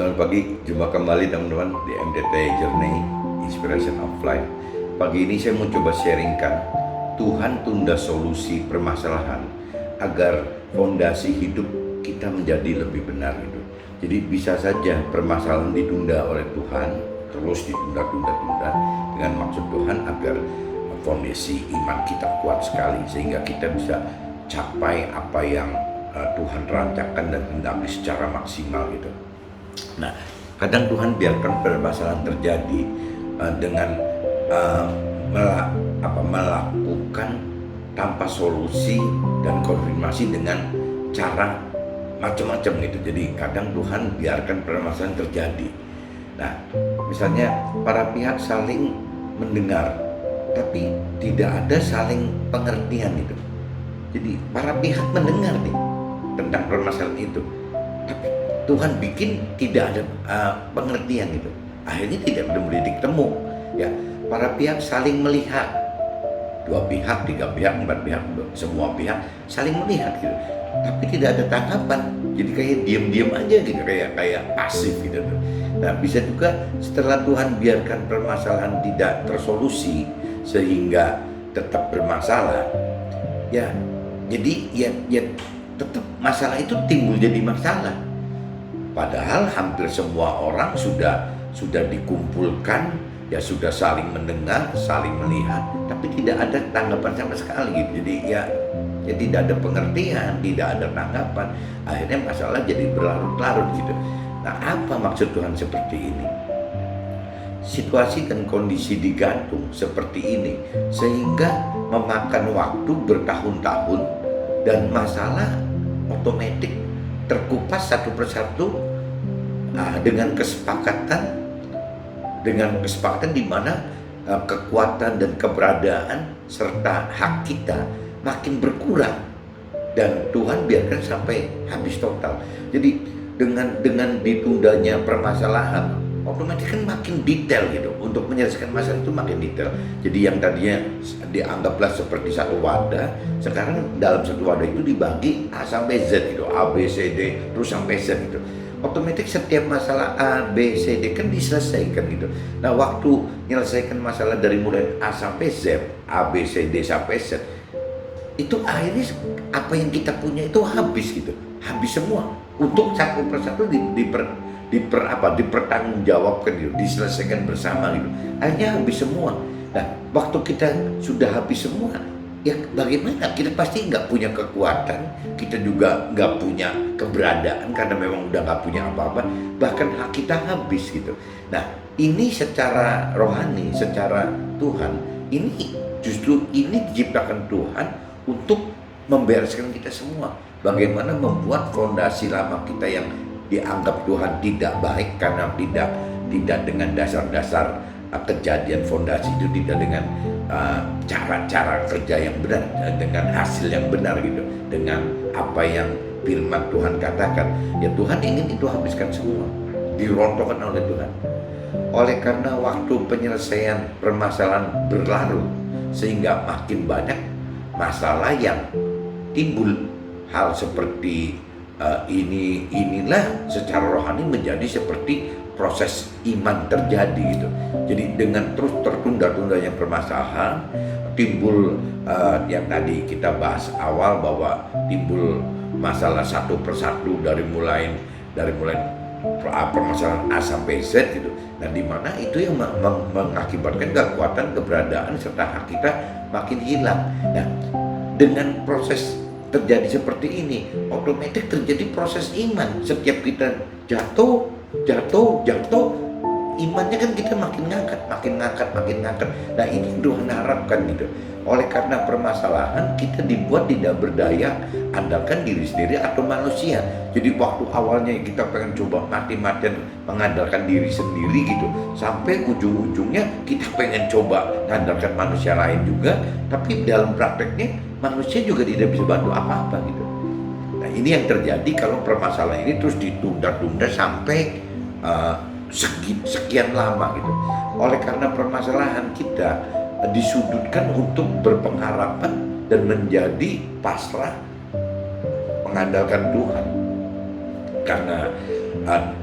Selamat pagi, jumpa kembali teman-teman di MDT Journey Inspiration of Life. Pagi ini saya mau coba sharingkan Tuhan tunda solusi permasalahan agar fondasi hidup kita menjadi lebih benar gitu. Jadi bisa saja permasalahan ditunda oleh Tuhan, terus ditunda-tunda dengan maksud Tuhan agar fondasi iman kita kuat sekali sehingga kita bisa capai apa yang Tuhan rancangkan dan hendaki secara maksimal gitu. Nah, kadang Tuhan biarkan permasalahan terjadi dengan melakukan tanpa solusi dan konfirmasi dengan cara macam-macam gitu. Jadi kadang Tuhan biarkan permasalahan terjadi. Nah, misalnya para pihak saling mendengar, tapi tidak ada saling pengertian itu. Jadi para pihak mendengar nih tentang permasalahan itu, tapi Tuhan bikin tidak ada pengertian gitu. Akhirnya tidak boleh ditemu. Ya, para pihak saling melihat, 2 pihak, 3 pihak, 4 pihak, semua pihak saling melihat gitu. Tapi tidak ada tanggapan. Jadi kayak diam-diam aja gitu, kayak pasif gitu. Nah, bisa juga setelah Tuhan biarkan permasalahan tidak tersolusi sehingga tetap bermasalah. Ya, jadi ya tetap masalah itu timbul jadi masalah. Padahal hampir semua orang sudah dikumpulkan, ya sudah saling mendengar, saling melihat, tapi tidak ada tanggapan sama sekali gitu. Jadi ya tidak ada pengertian, tidak ada tanggapan. Akhirnya masalah jadi berlarut-larut gitu. Nah, apa maksud Tuhan seperti ini? Situasi dan kondisi digantung seperti ini sehingga memakan waktu bertahun-tahun dan masalah otomatis terkupas satu persatu dengan kesepakatan di mana kekuatan dan keberadaan serta hak kita makin berkurang dan Tuhan biarkan sampai habis total. Jadi dengan ditundanya permasalahan otomatis kan makin detail gitu, untuk menyelesaikan masalah itu makin detail. Jadi yang tadinya dianggaplah seperti satu wadah, sekarang dalam satu wadah itu dibagi A sampai Z gitu, A, B, C, D, terus sampai Z gitu. Otomatis setiap masalah A, B, C, D kan diselesaikan gitu. Nah, waktu menyelesaikan masalah dari mulai A sampai Z, A, B, C, D sampai Z, itu akhirnya apa yang kita punya itu habis gitu, habis semua. Untuk satu persatu dipertanggungjawabkan gitu, diselesaikan bersama gitu. Akhirnya habis semua. Nah, waktu kita sudah habis semua, ya bagaimana? Kita pasti nggak punya kekuatan, kita juga nggak punya keberadaan karena memang udah nggak punya apa-apa. Bahkan hak kita habis gitu. Nah, ini secara rohani, secara Tuhan, ini justru ini diciptakan Tuhan untuk membereskan kita semua. Bagaimana membuat fondasi lama kita yang dianggap Tuhan tidak baik karena tidak dengan dasar-dasar kejadian fondasi itu, tidak dengan cara-cara kerja yang benar, dengan hasil yang benar gitu, dengan apa yang firman Tuhan katakan. Ya Tuhan ingin itu habiskan semua, dirontokkan oleh Tuhan. Oleh karena waktu penyelesaian permasalahan berlarut sehingga makin banyak masalah yang timbul. Hal seperti inilah secara rohani menjadi seperti proses iman terjadi gitu. Jadi dengan terus tertunda-tundanya permasalahan timbul yang tadi kita bahas awal bahwa timbul masalah satu persatu dari mulai permasalahan A sampai Z gitu. Nah, di mana itu yang mengakibatkan kekuatan keberadaan serta hak kita makin hilang. Nah, dengan proses terjadi seperti ini, otomatis terjadi proses iman. Setiap kita jatuh, imannya kan kita makin ngangkat. Nah, ini Tuhan harapkan gitu. Oleh karena permasalahan kita dibuat tidak berdaya, andalkan diri sendiri atau manusia. Jadi waktu awalnya kita pengen coba mati-matian mengandalkan diri sendiri gitu, sampai ujung-ujungnya kita pengen coba mengandalkan manusia lain juga, tapi dalam prakteknya manusia juga tidak bisa bantu apa-apa gitu. Nah, ini yang terjadi kalau permasalahan ini terus ditunda-tunda sampai sekian lama gitu. Oleh karena permasalahan kita disudutkan untuk berpengharapan dan menjadi pasrah mengandalkan Tuhan. Karena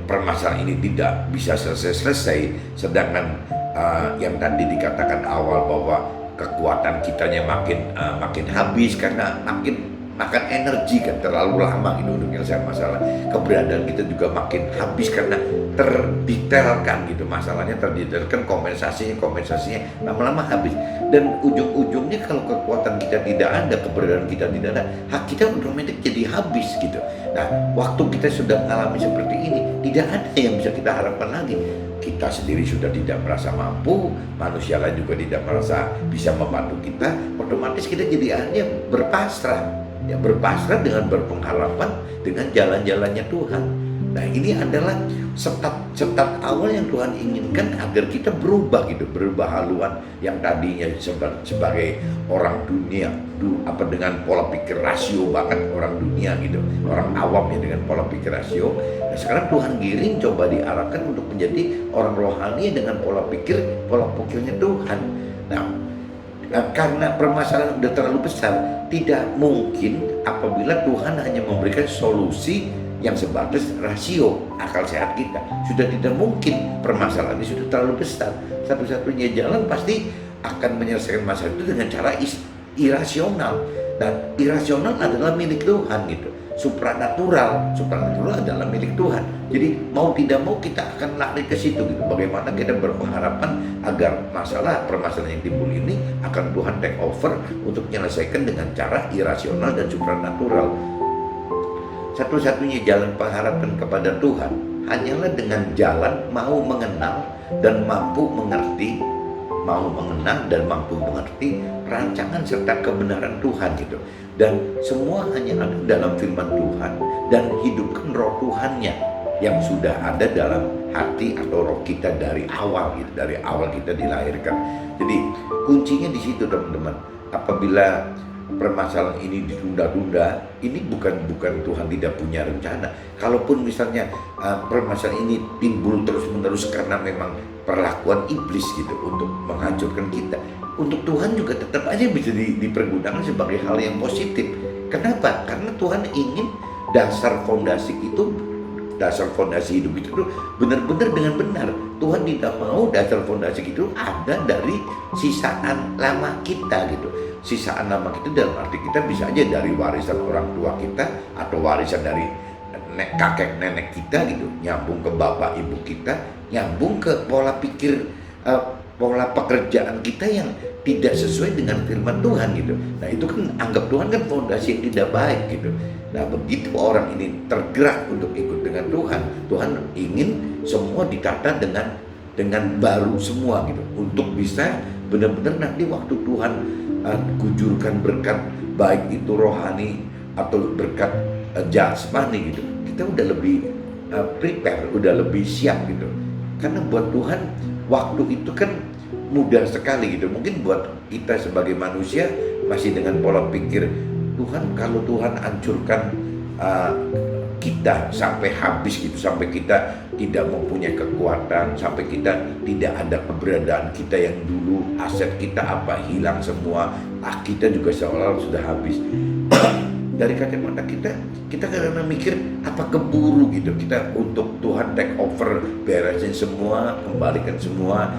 permasalahan ini tidak bisa selesai, sedangkan yang tadi dikatakan awal bahwa kekuatan kitanya makin habis karena makin makan energi kan, terlalu lama gitu untuk menyelesaikan masalah. Keberadaan kita juga makin habis karena terdetailkan gitu, masalahnya terdetailkan, kompensasinya lama-lama habis. Dan ujung-ujungnya kalau kekuatan kita tidak ada, keberadaan kita tidak ada, hak kita otomatis jadi habis gitu. Nah, waktu kita sudah mengalami seperti ini, tidak ada yang bisa kita harapkan lagi. Kita sendiri sudah tidak merasa mampu, manusia lain juga tidak merasa bisa membantu kita, otomatis kita jadi akhirnya berpasrah. Ya, berpasrah dengan berpengharapan dengan jalan-jalannya Tuhan. Nah, ini adalah setat awal yang Tuhan inginkan agar kita berubah gitu, berubah haluan yang tadinya sebagai orang dunia, dengan pola pikir rasio banget orang dunia gitu, orang awam ya dengan pola pikir rasio. Nah, sekarang Tuhan giring, coba diarahkan untuk menjadi orang rohani dengan pola pikirnya Tuhan. Nah, karena permasalahan udah terlalu besar, tidak mungkin apabila Tuhan hanya memberikan solusi yang sebatas rasio akal sehat kita. Sudah tidak mungkin, permasalahan ini sudah terlalu besar. Satu-satunya jalan pasti akan menyelesaikan masalah itu dengan cara irasional. Dan irasional adalah milik Tuhan gitu. Supranatural adalah milik Tuhan. Jadi mau tidak mau kita akan lari ke situ gitu. Bagaimana kita berpengharapan agar permasalahan yang timbul ini akan Tuhan take over untuk menyelesaikan dengan cara irasional dan supranatural. Satu-satunya jalan pengharapan kepada Tuhan hanyalah dengan jalan mau mengenal dan mampu mengerti rancangan serta kebenaran Tuhan gitu. Dan semua hanya ada dalam firman Tuhan, dan hidupkan roh Tuhannya yang sudah ada dalam hati atau roh kita dari awal gitu, dari awal kita dilahirkan. Jadi kuncinya di situ teman-teman. Apabila permasalahan ini ditunda-tunda, ini bukan Tuhan tidak punya rencana. Kalaupun misalnya permasalahan ini timbul terus-menerus karena memang perlakuan iblis gitu untuk menghancurkan kita, untuk Tuhan juga tetap aja bisa dipergunakan sebagai hal yang positif. Kenapa? Karena Tuhan ingin dasar fondasi hidup itu tuh benar-benar dengan benar. Tuhan tidak mau dasar fondasi itu ada dari sisaan lama kita gitu. Sisaan lama kita dalam arti kita bisa aja dari warisan orang tua kita atau warisan dari kakek nenek kita gitu, nyambung ke bapak ibu kita, nyambung ke pola pikir, pola pekerjaan kita yang tidak sesuai dengan firman Tuhan gitu. Nah, itu kan anggap Tuhan kan fondasi yang tidak baik gitu. Nah, begitu orang ini tergerak untuk ikut dengan Tuhan, Tuhan ingin semua ditata dengan baru semua gitu, untuk bisa benar-benar nanti waktu Tuhan kujurkan berkat, baik itu rohani atau berkat jasmani gitu, kita udah lebih prepare, udah lebih siap gitu. Karena buat Tuhan waktu itu kan mudah sekali gitu. Mungkin buat kita sebagai manusia masih dengan pola pikir Tuhan, kalau Tuhan hancurkan kita sampai habis gitu, sampai kita tidak mempunyai kekuatan, sampai kita tidak ada keberadaan kita yang dulu, aset kita apa hilang semua, kita juga seolah-olah sudah habis. Dari kacamata kita karena mikir apa keburu gitu, kita untuk Tuhan take over, beresin semua, kembalikan semua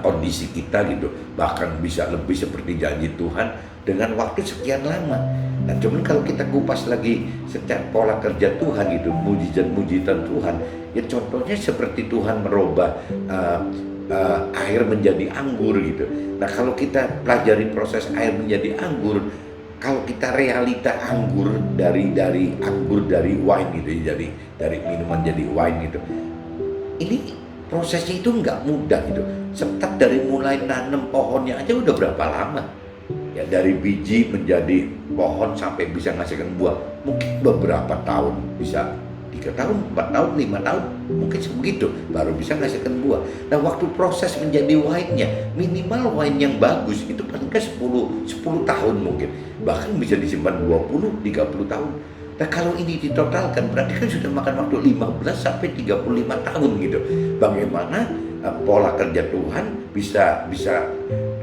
kondisi kita gitu, bahkan bisa lebih seperti janji Tuhan dengan waktu sekian lama. Nah, cuman kalau kita kupas lagi secara pola kerja Tuhan gitu, mujizat Tuhan, ya contohnya seperti Tuhan merubah air menjadi anggur gitu. Nah, kalau kita pelajari proses air menjadi anggur, kalau kita realita anggur dari wine gitu, dari minuman jadi wine gitu, ini prosesnya itu nggak mudah gitu. Setat dari mulai nanam pohonnya aja udah berapa lama? Ya, dari biji menjadi pohon sampai bisa menghasilkan buah mungkin beberapa tahun, bisa 3 tahun, 4 tahun, 5 tahun, mungkin sebegitu baru bisa menghasilkan buah. Nah, waktu proses menjadi wine-nya, minimal wine yang bagus itu paling ke 10 tahun mungkin, bahkan bisa disimpan 20-30 tahun. Nah, kalau ini ditotalkan berarti kan sudah makan waktu 15 sampai 35 tahun gitu. Bagaimana pola kerja Tuhan bisa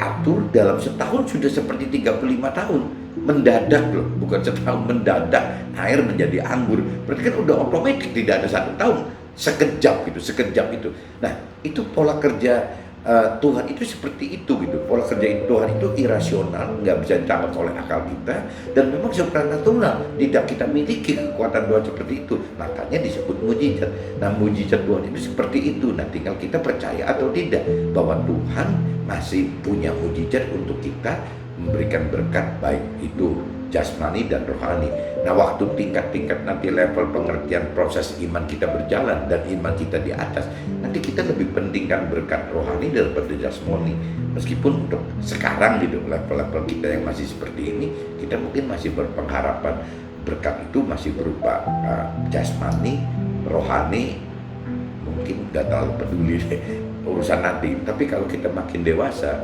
atur dalam setahun sudah seperti 35 tahun. mendadak loh, bukan setahun, mendadak air menjadi anggur. Berarti kan udah otomatis, tidak ada 1 tahun, sekejap gitu, sekejap itu. Nah, itu pola kerja Tuhan itu seperti itu gitu. Pola kerja Tuhan itu irasional, nggak bisa ditangkap oleh akal kita, dan memang supranatural, tidak kita miliki kekuatan Tuhan seperti itu. Makanya disebut mujizat. Nah, mujizat Tuhan itu seperti itu. Nah, tinggal kita percaya atau tidak bahwa Tuhan masih punya mujizat untuk kita, memberikan berkat baik itu jasmani dan rohani. Nah, waktu tingkat-tingkat nanti level pengertian proses iman kita berjalan dan iman kita di atas, nanti kita lebih pentingkan berkat rohani daripada jasmani. Meskipun untuk sekarang gitu, level-level kita yang masih seperti ini, kita mungkin masih berpengharapan berkat itu masih berupa jasmani, rohani, mungkin gak terlalu peduli deh urusan nanti. Tapi kalau kita makin dewasa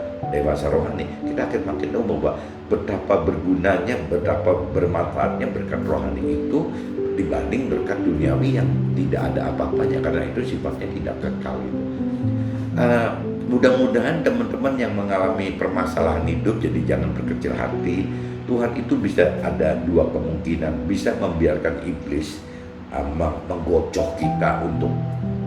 rohani, kita akan makin tahu bahwa betapa bergunanya, betapa bermanfaatnya berkat rohani itu dibanding berkat duniawi yang tidak ada apa-apanya, karena itu sifatnya tidak kekal itu. Mudah-mudahan teman-teman yang mengalami permasalahan hidup, jadi jangan berkecil hati. Tuhan itu bisa ada 2 kemungkinan, bisa membiarkan iblis menggocok kita untuk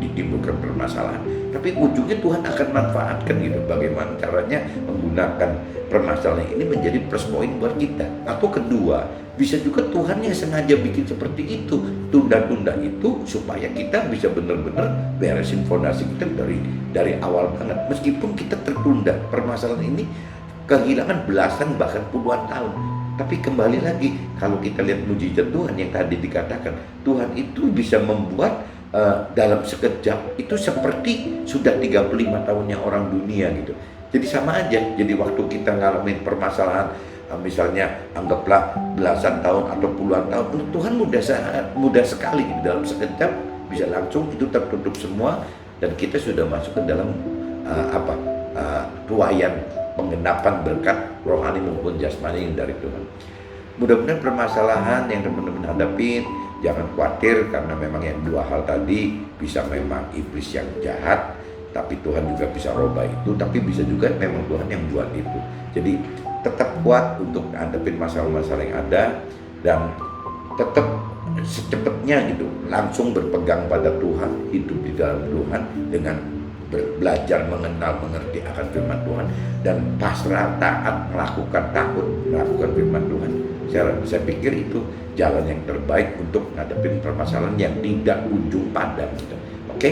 ditimbulkan permasalahan, tapi ujungnya Tuhan akan manfaatkan gitu. Bagaimana caranya menggunakan permasalahan ini menjadi plus point buat kita. Atau kedua, bisa juga Tuhan yang sengaja bikin seperti itu, tunda-tunda itu supaya kita bisa benar-benar beresin fondasi kita dari awal banget. Meskipun kita tertunda, permasalahan ini kehilangan belasan bahkan puluhan tahun. Tapi kembali lagi, kalau kita lihat mujizat Tuhan yang tadi dikatakan, Tuhan itu bisa membuat dalam sekejap itu seperti sudah 35 tahunnya orang dunia gitu. Jadi sama aja. Jadi waktu kita ngalamin permasalahan, misalnya anggaplah belasan tahun atau puluhan tahun, untuk Tuhan mudah sekali gitu. Dalam sekejap bisa langsung itu tertutup semua, dan kita sudah masuk ke dalam tuayan penggenapan berkat rohani maupun jasmani dari Tuhan. Mudah-mudahan permasalahan yang teman-teman hadapin, jangan khawatir, karena memang yang 2 hal tadi bisa memang iblis yang jahat, tapi Tuhan juga bisa rubah itu, tapi bisa juga memang Tuhan yang buat itu. Jadi tetap kuat untuk hadapin masalah-masalah yang ada, dan tetap secepatnya gitu langsung berpegang pada Tuhan, hidup di dalam Tuhan dengan belajar mengenal, mengerti akan firman Tuhan, dan pasrah, taat, melakukan firman Tuhan. Saya pikir itu jalan yang terbaik untuk ngadepin permasalahan yang tidak ujung padam gitu. Oke?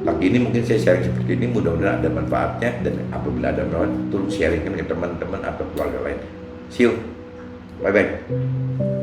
Pagi ini mungkin saya sharing seperti ini, mudah-mudahan ada manfaatnya, dan apabila ada manfaat, tolong sharingkan ke teman-teman atau keluarga lain. See you. Bye-bye.